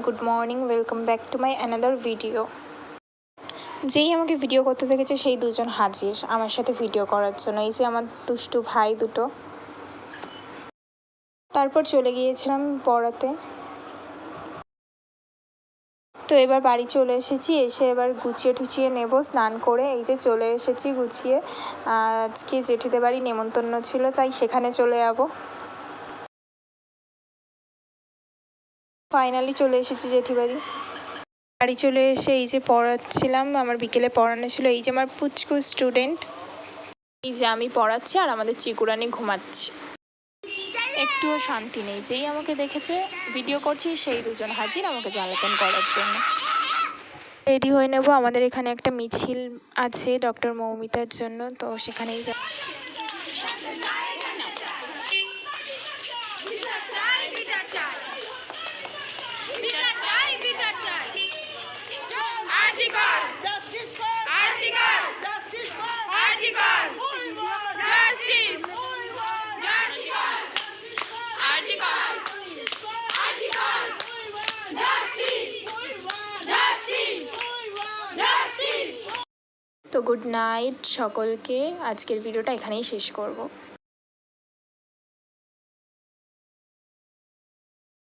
Good morning, welcome back to my another video. যেই আমাকে video করতে দেখেছে সেই দুজন হাজির আমার সাথে ভিডিও করার জন্য। এই যে আমার দুষ্টু ভাই দুটো। তারপর চলে গিয়েছিলাম পড়াতে। তো এবার বাড়ি চলে এসেছি, এসে এবার গুছিয়ে টুচিয়ে নেব স্নান করে। এই যে চলে এসেছি গুছিয়ে। আজকে জেঠিদের বাড়ি নেমন্তন্ন ছিল, তাই সেখানে চলে যাব। ফাইনালি চলে এসেছি জেঠি বাড়ি চলে এসে এই যে পড়াচ্ছিলাম, আমার বিকেলে পড়ানো ছিল। এই যে আমার পুচকু স্টুডেন্ট, এই যে আমি পড়াচ্ছি আর আমাদের চিকুরানি ঘুমাচ্ছি। একটুও শান্তি নেই, যেই আমাকে দেখেছে ভিডিও করছি সেই দুজন হাজির আমাকে জ্বালাতন করার জন্য। রেডি হয়ে নেব, আমাদের এখানে একটা মিছিল আছে ডক্টর মৌমিতার জন্য, তো সেখানেই যাব। তো গুড নাইট সকলকে, আজকের ভিডিওটা এখানেই শেষ করব।